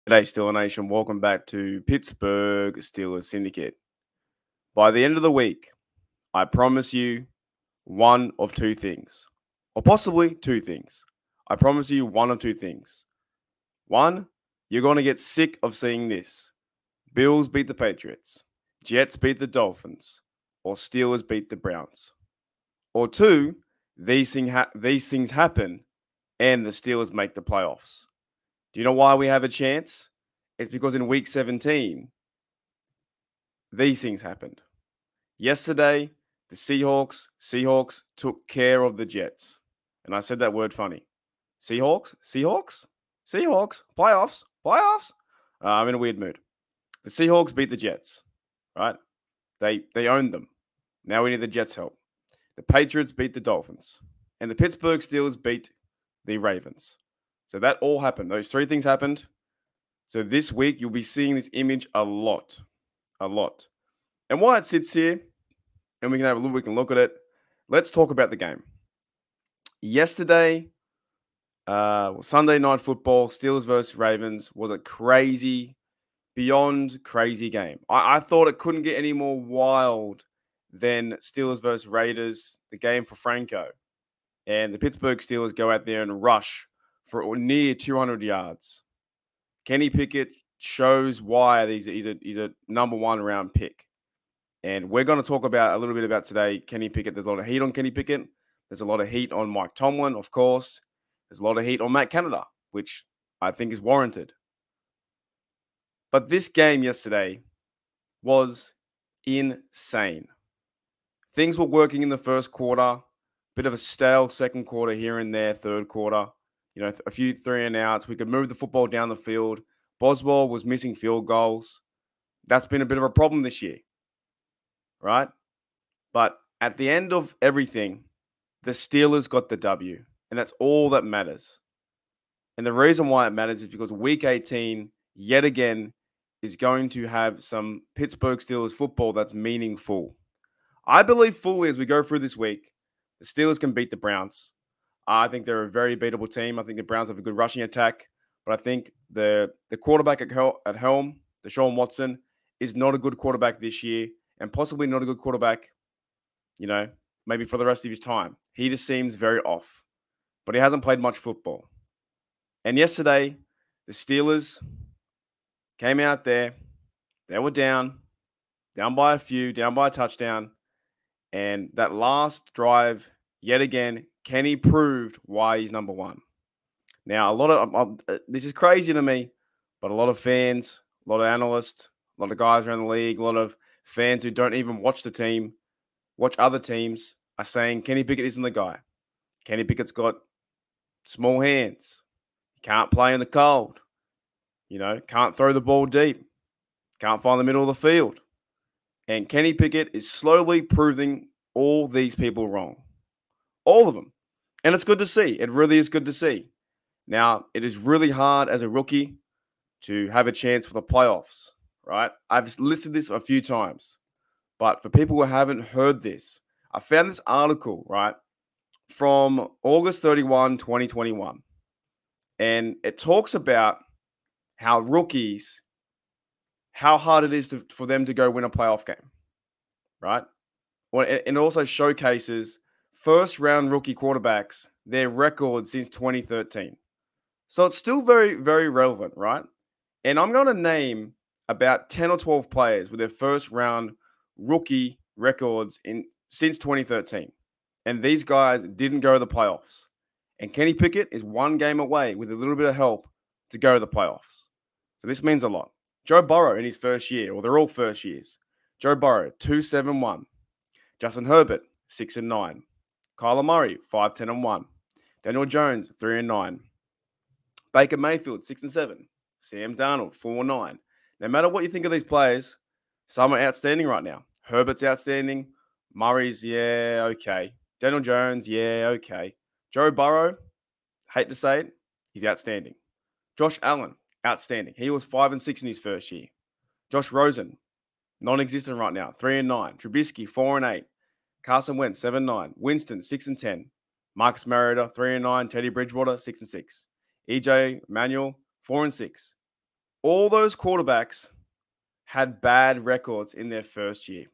G'day, Steeler Nation. Welcome back to Pittsburgh Steelers Syndicate. By the end of the week, I promise you one of two things, or possibly two things. I promise you one of two things. One, you're going to get sick of seeing this. Bills beat the Patriots, Jets beat the Dolphins, or Steelers beat the Browns. Or two, these things happen and the Steelers make the playoffs. Do you know why we have a chance? It's because in week 17, these things happened. Yesterday, the Seahawks took care of the Jets. And I said that word funny. Seahawks, playoffs. I'm in a weird mood. The Seahawks beat the Jets, right? They owned them. Now we need the Jets' help. The Patriots beat the Dolphins. And the Pittsburgh Steelers beat the Ravens. So that all happened. Those three things happened. So this week, you'll be seeing this image a lot. And while it sits here, and we can look at it, let's talk about the game. Yesterday, Sunday Night Football, Steelers versus Ravens, was a crazy, beyond crazy game. I thought it couldn't get any more wild than Steelers versus Raiders, the game for Franco. And the Pittsburgh Steelers go out there and rush for near 200 yards. Kenny Pickett shows why he's a number one round pick. And we're going to talk about a little bit about today, Kenny Pickett. There's a lot of heat on Kenny Pickett. There's a lot of heat on Mike Tomlin, of course. There's a lot of heat on Matt Canada, which I think is warranted. But this game yesterday was insane. Things were working in the first quarter. Bit of a stale second quarter here and there, third quarter. You know, a few 3-and-outs. We could move the football down the field. Boswell was missing field goals. That's been a bit of a problem this year, right? But at the end of everything, the Steelers got the W, and that's all that matters. And the reason why it matters is because Week 18, yet again, is going to have some Pittsburgh Steelers football that's meaningful. I believe fully as we go through this week, the Steelers can beat the Browns. I think they're a very beatable team. I think the Browns have a good rushing attack. But I think the quarterback at helm, Deshaun Watson, is not a good quarterback this year and possibly not a good quarterback, maybe for the rest of his time. He just seems very off. But he hasn't played much football. And yesterday, the Steelers came out there. They were down by a few, down by a touchdown. And that last drive, yet again, Kenny proved why he's number one. Now, this is crazy to me, but a lot of fans, a lot of analysts, a lot of guys around the league, a lot of fans who don't even watch the team, watch other teams, are saying Kenny Pickett isn't the guy. Kenny Pickett's got small hands. He can't play in the cold. Can't throw the ball deep. Can't find the middle of the field. And Kenny Pickett is slowly proving all these people wrong. All of them. And it's good to see. It really is good to see. Now, it is really hard as a rookie to have a chance for the playoffs, right? I've listed this a few times. But for people who haven't heard this, I found this article, right, from August 31, 2021. And it talks about how rookies, how hard it is for them to go win a playoff game, right? And it also showcases first-round rookie quarterbacks, their record since 2013. So it's still very, very relevant, right? And I'm going to name about 10 or 12 players with their first-round rookie records since 2013. And these guys didn't go to the playoffs. And Kenny Pickett is one game away with a little bit of help to go to the playoffs. So this means a lot. Joe Burrow in his first year, or they're all first years. Joe Burrow, 2-7-1. Justin Herbert, 6-9. Kyler Murray, 5-10-1. Daniel Jones, 3-9. Baker Mayfield, 6-7. Sam Darnold, 4-9. No matter what you think of these players, some are outstanding right now. Herbert's outstanding. Murray's, yeah, okay. Daniel Jones, yeah, okay. Joe Burrow, hate to say it, he's outstanding. Josh Allen, outstanding. He was 5-6 in his first year. Josh Rosen, non-existent right now, 3-9. Trubisky, 4-8. Carson Wentz, 7-9. Winston, 6-10. Marcus Mariota, 3-9. Teddy Bridgewater, 6-6. EJ Manuel, 4-6. All those quarterbacks had bad records in their first year.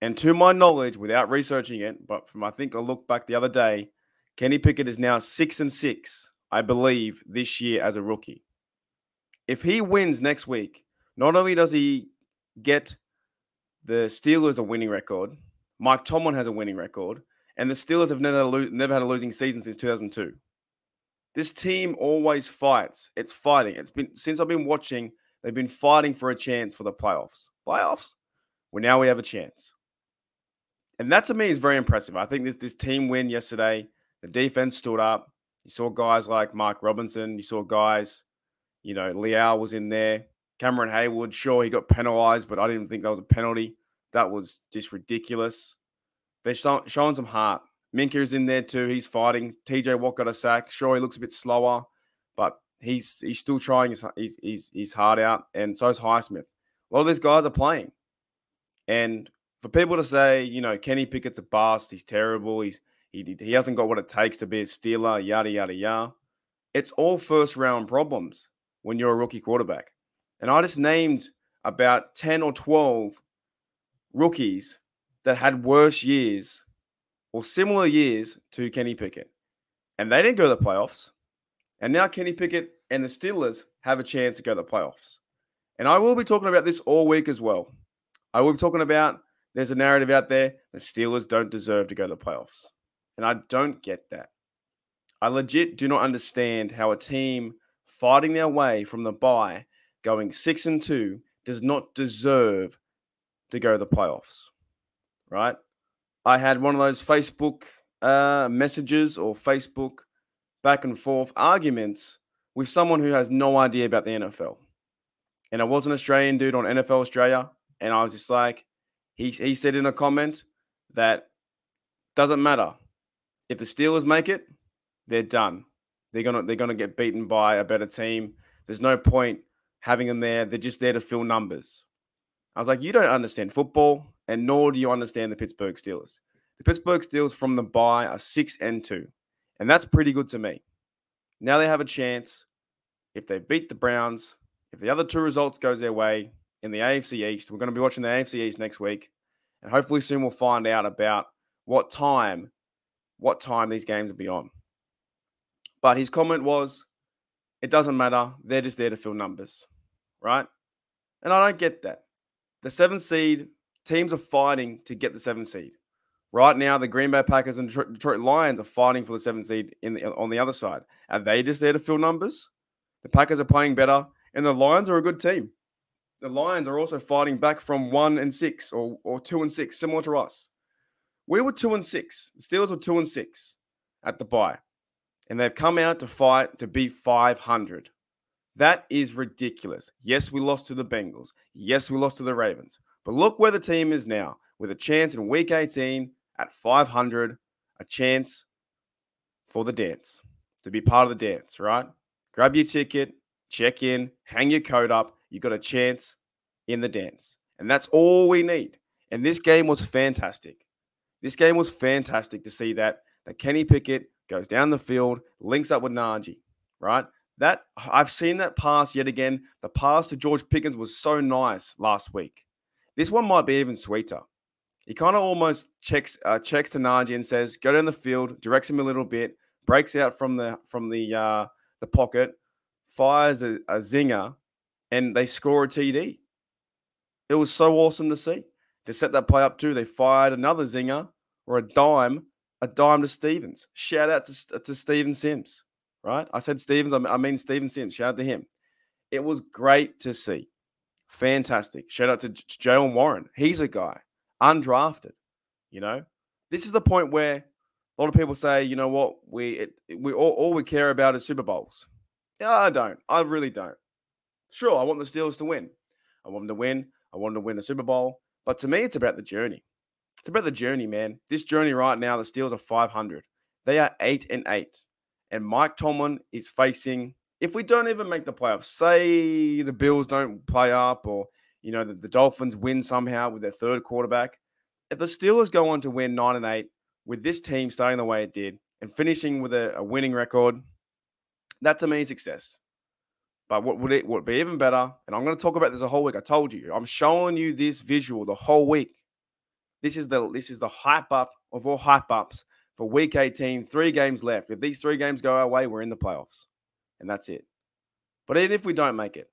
And to my knowledge, without researching it, but from I think I looked back the other day, Kenny Pickett is now 6-6, I believe, this year as a rookie. If he wins next week, not only does he get the Steelers a winning record, Mike Tomlin has a winning record, and the Steelers have never had a losing season since 2002. This team always fights. It's fighting. It's been since I've been watching, they've been fighting for a chance for the playoffs. Playoffs? Well, now we have a chance. And that to me is very impressive. I think this team win yesterday, the defense stood up. You saw guys like Mark Robinson. You saw guys, Liao was in there. Cameron Haywood, sure, he got penalized, but I didn't think that was a penalty. That was just ridiculous. They're showing some heart. Minka's in there too. He's fighting. TJ Watt got a sack. Sure, he looks a bit slower, but he's still trying his heart out. And so is Highsmith. A lot of these guys are playing. And for people to say, Kenny Pickett's a bust, he's terrible, he hasn't got what it takes to be a Steeler, yada, yada, yada. It's all first-round problems when you're a rookie quarterback. And I just named about 10 or 12 rookies that had worse years or similar years to Kenny Pickett. And they didn't go to the playoffs. And now Kenny Pickett and the Steelers have a chance to go to the playoffs. And I will be talking about this all week as well. I will be talking about there's a narrative out there the Steelers don't deserve to go to the playoffs. And I don't get that. I legit do not understand how a team fighting their way from the bye, going 6-2, does not deserve to go to the playoffs. Right? I had one of those Facebook messages or Facebook back and forth arguments with someone who has no idea about the NFL. And I was an Australian dude on NFL Australia. And I was just like, he said in a comment that doesn't matter. If the Steelers make it, they're done. They're gonna get beaten by a better team. There's no point having them there. They're just there to fill numbers. I was like, you don't understand football, and nor do you understand the Pittsburgh Steelers. The Pittsburgh Steelers from the bye are 6-2, and that's pretty good to me. Now they have a chance. If they beat the Browns, if the other two results goes their way in the AFC East, we're going to be watching the AFC East next week, and hopefully soon we'll find out about what time these games will be on. But his comment was, it doesn't matter. They're just there to fill numbers, right? And I don't get that. The 7th seed, teams are fighting to get the 7th seed. Right now, the Green Bay Packers and Detroit Lions are fighting for the 7th seed on the other side. Are they just there to fill numbers? The Packers are playing better, and the Lions are a good team. The Lions are also fighting back from 1-6 or 2-6, similar to us. We were 2-6. The Steelers were 2-6 at the bye. And they've come out to fight to be 500. That is ridiculous. Yes, we lost to the Bengals. Yes, we lost to the Ravens. But look where the team is now, with a chance in Week 18 at 500, a chance for the dance, to be part of the dance, right? Grab your ticket, check in, hang your coat up. You got a chance in the dance. And that's all we need. And this game was fantastic. This game was fantastic to see that Kenny Pickett goes down the field, links up with Najee, right? That I've seen that pass yet again. The pass to George Pickens was so nice last week. This one might be even sweeter. He kind of almost checks to Najee and says, "Go down the field," directs him a little bit, breaks out from the pocket, fires a zinger, and they score a TD. It was so awesome to see. To set that play up too, they fired another zinger or a dime to Stevens. Shout out to Steven Sims, right? I said Stevens, I mean Steven Sims. Shout out to him. It was great to see. Fantastic. Shout out to Jalen Warren. He's a guy, undrafted. This is the point where a lot of people say, you know what, all we care about is Super Bowls. Yeah, I don't. I really don't. Sure, I want the Steelers to win. I want them to win. I want them to win the Super Bowl. But to me, it's about the journey. It's about the journey, man. This journey right now, the Steelers are 500. They are 8-8. And Mike Tomlin is facing, if we don't even make the playoffs, say the Bills don't play up or, the Dolphins win somehow with their third quarterback. If the Steelers go on to win 9-8 with this team starting the way it did and finishing with a winning record, that to me is success. But what would be even better, and I'm going to talk about this a whole week. I told you, I'm showing you this visual the whole week. This is the hype up of all hype ups for week 18. 3 games left. If these 3 games go our way, we're in the playoffs, and that's it. But even if we don't make it,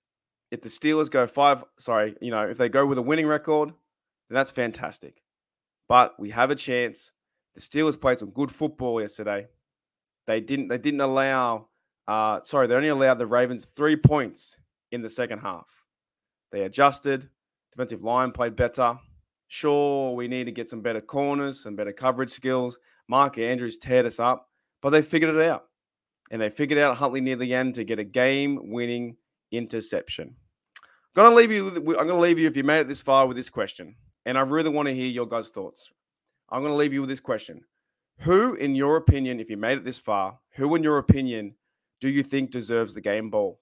if the Steelers go if they go with a winning record, then that's fantastic. But we have a chance. The Steelers played some good football yesterday. They only allowed the Ravens 3 points in the second half. They adjusted. Defensive line played better. Sure, we need to get some better corners, some better coverage skills. Mark Andrews teared us up, but they figured it out. And they figured out Huntley near the end to get a game-winning interception. I'm going to leave you if you made it this far with this question. And I really want to hear your guys' thoughts. I'm going to leave you with this question. Who, in your opinion, if you made it this far, who, in your opinion, do you think deserves the game ball?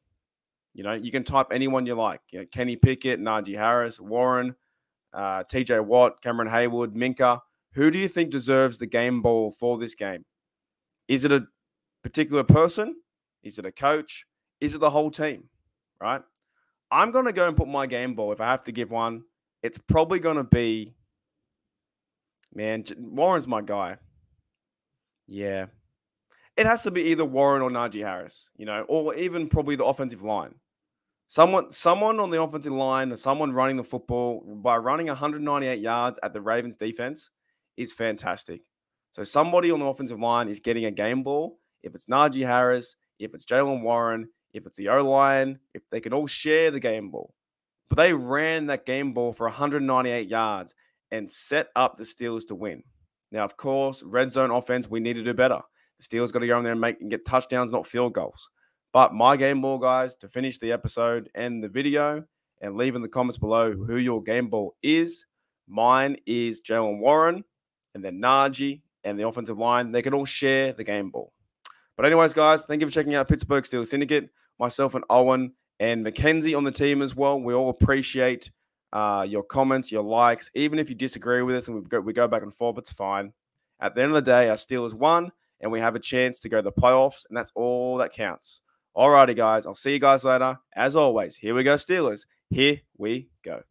You can type anyone you like. Kenny Pickett, Najee Harris, Warren, TJ Watt, Cameron Haywood, Minka. Who do you think deserves the game ball for this game? Is it a particular person? Is it a coach? Is it the whole team? Right? I'm going to go and put my game ball. If I have to give one, it's probably going to be, Warren's my guy. Yeah. It has to be either Warren or Najee Harris, or even probably the offensive line. Someone on the offensive line or someone running the football by running 198 yards at the Ravens defense is fantastic. So somebody on the offensive line is getting a game ball. If it's Najee Harris, if it's Jaylen Warren, if it's the O-line, if they can all share the game ball. But they ran that game ball for 198 yards and set up the Steelers to win. Now, of course, red zone offense, we need to do better. The Steelers got to go in there and get touchdowns, not field goals. But my game ball, guys, to finish the episode and the video, and leave in the comments below who your game ball is. Mine is Jaylen Warren, and then Najee and the offensive line. They can all share the game ball. But anyways, guys, thank you for checking out Pittsburgh Steelers Syndicate. Myself and Owen and Mackenzie on the team as well. We all appreciate your comments, your likes. Even if you disagree with us and we go back and forth, it's fine. At the end of the day, our Steelers won, and we have a chance to go to the playoffs, and that's all that counts. Alrighty, guys. I'll see you guys later. As always, here we go, Steelers. Here we go.